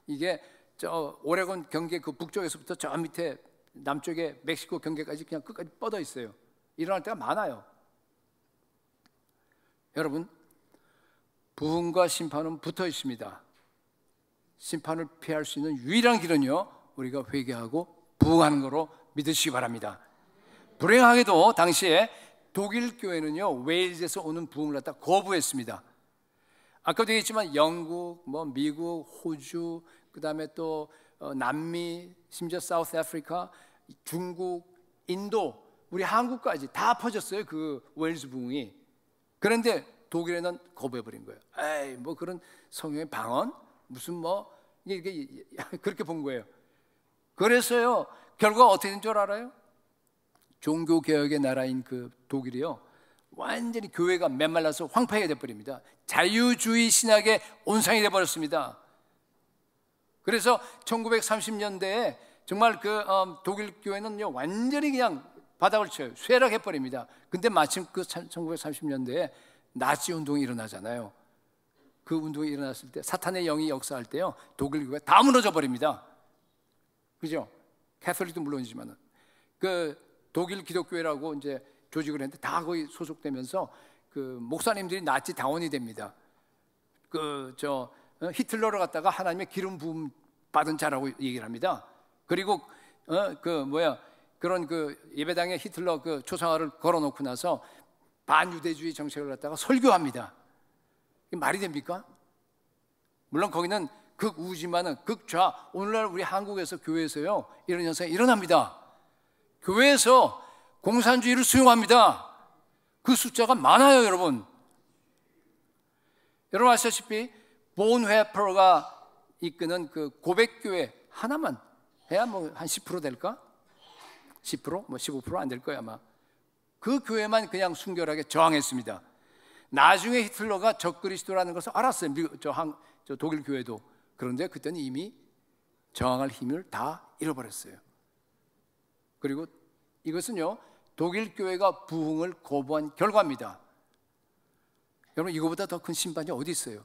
이게 저 오레곤 경계 그 북쪽에서부터 저 밑에 남쪽에 멕시코 경계까지 그냥 끝까지 뻗어 있어요. 일어날 때가 많아요. 여러분, 부흥과 심판은 붙어 있습니다. 심판을 피할 수 있는 유일한 길은요, 우리가 회개하고 부흥하는 거로 믿으시기 바랍니다. 불행하게도 당시에 독일 교회는요, 웨일즈에서 오는 부흥을 갖다 거부했습니다. 아까도 얘기했지만 영국, 미국, 호주, 그 다음에 또 남미, 심지어 사우스 아프리카, 중국, 인도, 우리 한국까지 다 퍼졌어요. 그 웨일즈 부흥이. 그런데 독일에는 거부해버린 거예요. 에이, 그런 성령의 방언? 무슨 이게 그렇게 본 거예요. 그래서요, 결과가 어떻게 된 줄 알아요? 종교개혁의 나라인 그 독일이요, 완전히 교회가 메말라서 황폐하게 돼버립니다. 자유주의 신학의 온상이 돼버렸습니다. 그래서 1930년대에 정말 독일 교회는요 완전히 그냥 바닥을 쳐요. 쇠락해버립니다. 근데 마침 그 1930년대에 나치 운동이 일어나잖아요. 그 운동이 일어났을 때 사탄의 영이 역사할 때요 독일 교회가 다 무너져 버립니다. 그죠? 캐톨릭도 물론이지만은 그 독일 기독교회라고 이제 조직을 했는데 다 거기 소속되면서 그 목사님들이 나치 당원이 됩니다. 히틀러를 갖다가 하나님의 기름 부음 받은 자라고 얘기를 합니다. 그리고 그런 예배당에 히틀러 그 초상화를 걸어놓고 나서 반유대주의 정책을 갖다가 설교합니다. 이게 말이 됩니까? 물론 거기는 극우지만은 극좌. 오늘날 우리 한국에서 교회에서요 이런 현상이 일어납니다. 교회에서 공산주의를 수용합니다. 그 숫자가 많아요, 여러분. 여러분 아시다시피 본회퍼가 이끄는 그 고백교회 하나만 해야 뭐 한 10% 될까? 10%? 뭐 15% 안 될 거야 아마. 그 교회만 그냥 순결하게 저항했습니다. 나중에 히틀러가 적그리스도라는 것을 알았어요. 저 독일 교회도. 그런데 그때는 이미 저항할 힘을 다 잃어버렸어요. 그리고 이것은요 독일 교회가 부흥을 거부한 결과입니다. 여러분 이거보다 더 큰 심판이 어디 있어요?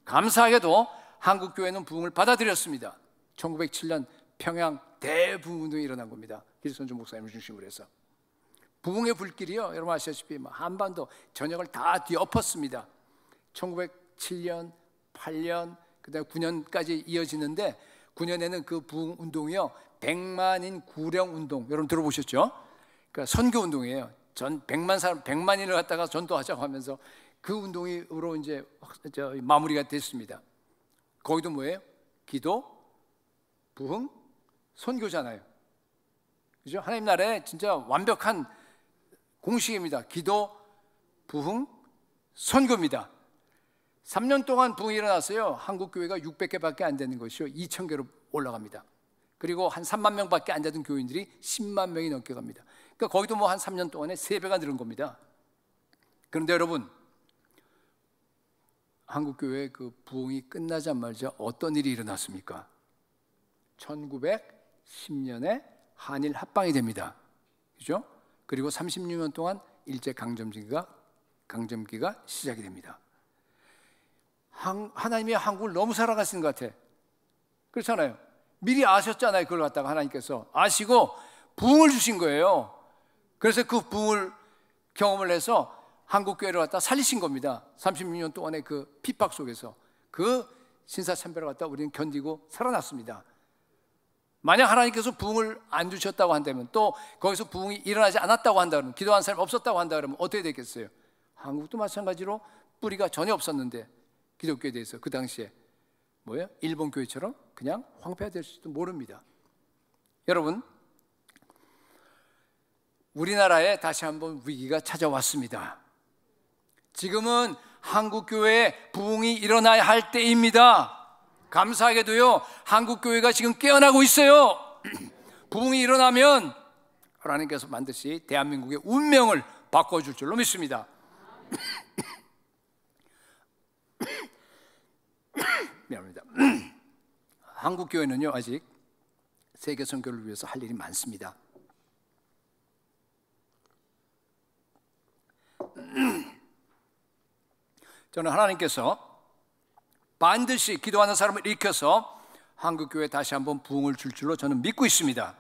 감사하게도 한국 교회는 부흥을 받아들였습니다. 1907년 평양 대부흥운동이 일어난 겁니다. 길선주 목사님을 중심으로 해서 부흥의 불길이요 여러분 아시다시피 한반도 전역을 다 뒤엎었습니다. 1907년, 8년, 그다음에 9년까지 이어지는데 9년에는 그 부흥운동이요 100만인 구령운동 여러분 들어보셨죠? 그러니까 선교운동이에요. 100만인을 갖다가 전도하자고 하면서 그 운동으로 이제 마무리가 됐습니다. 거기도 뭐예요? 기도, 부흥, 선교잖아요. 그죠? 하나님 나라에 진짜 완벽한 공식입니다. 기도, 부흥, 선교입니다. 3년 동안 부흥이 일어났어요. 한국 교회가 600개밖에 안 되는 것이요 2,000개로 올라갑니다. 그리고 한 3만 명밖에 안 되던 교인들이 10만 명이 넘게 갑니다. 그러니까 거기도 뭐 한 3년 동안에 3배가 늘은 겁니다. 그런데 여러분 한국 교회의 그 부흥이 끝나자마자 어떤 일이 일어났습니까? 1910년에 한일 합방이 됩니다. 그죠? 그리고 36년 동안 일제 강점기가 시작이 됩니다. 하나님이 한국을 너무 사랑하시는 것 같아. 그렇잖아요. 미리 아셨잖아요. 그걸 갖다가 하나님께서 아시고 부흥을 주신 거예요. 그래서 그 부흥을 경험을 해서 한국 교회를 갖다 살리신 겁니다. 36년 동안의 그 핍박 속에서 그 신사참배를 갖다 우리는 견디고 살아났습니다. 만약 하나님께서 부흥을 안 주셨다고 한다면 또 거기서 부흥이 일어나지 않았다고 한다면 기도한 사람이 없었다고 한다면 어떻게 되겠어요? 한국도 마찬가지로 뿌리가 전혀 없었는데 기독교에 대해서 그 당시에 일본 교회처럼 그냥 황폐화 될 수도 모릅니다. 여러분 우리나라에 다시 한번 위기가 찾아왔습니다. 지금은 한국교회에 부흥이 일어나야 할 때입니다. 감사하게도요 한국교회가 지금 깨어나고 있어요. 부흥이 일어나면 하나님께서 반드시 대한민국의 운명을 바꿔줄 줄로 믿습니다. 미안합니다. 한국교회는요 아직 세계 선교를 위해서 할 일이 많습니다. 저는 하나님께서 반드시 기도하는 사람을 일으켜서 한국교회에 다시 한번 부흥을 줄 줄로 저는 믿고 있습니다.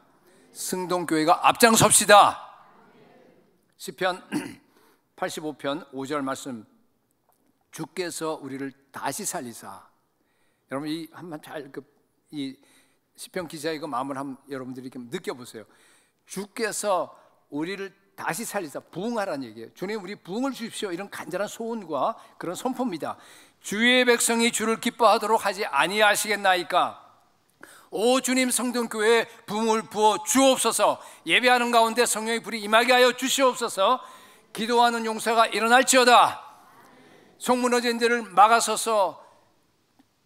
승동교회가 앞장섭시다. 시편 85편 5절 말씀, 주께서 우리를 다시 살리사. 여러분 이 한번 이 시편 기자의 그 마음을 한번 여러분들이 느껴보세요. 주께서 우리를 다시 살리사, 부흥하라는 얘기예요. 주님 우리 부흥을 주십시오. 이런 간절한 소원과 그런 선포입니다. 주의 백성이 주를 기뻐하도록 하지 아니하시겠나이까. 오 주님, 성동교회에 부흥을 부어 주옵소서. 예배하는 가운데 성령의 불이 임하게 하여 주시옵소서. 기도하는 용사가 일어날지어다. 속 무너진 데를 막아서서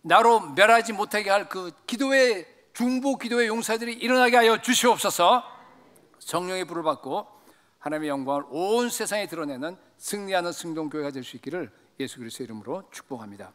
나로 멸하지 못하게 할 그 기도의 중보 기도의 용사들이 일어나게 하여 주시옵소서. 성령의 불을 받고 하나님의 영광을 온 세상에 드러내는 승리하는 승동교회가 될 수 있기를 예수 그리스도의 이름으로 축복합니다.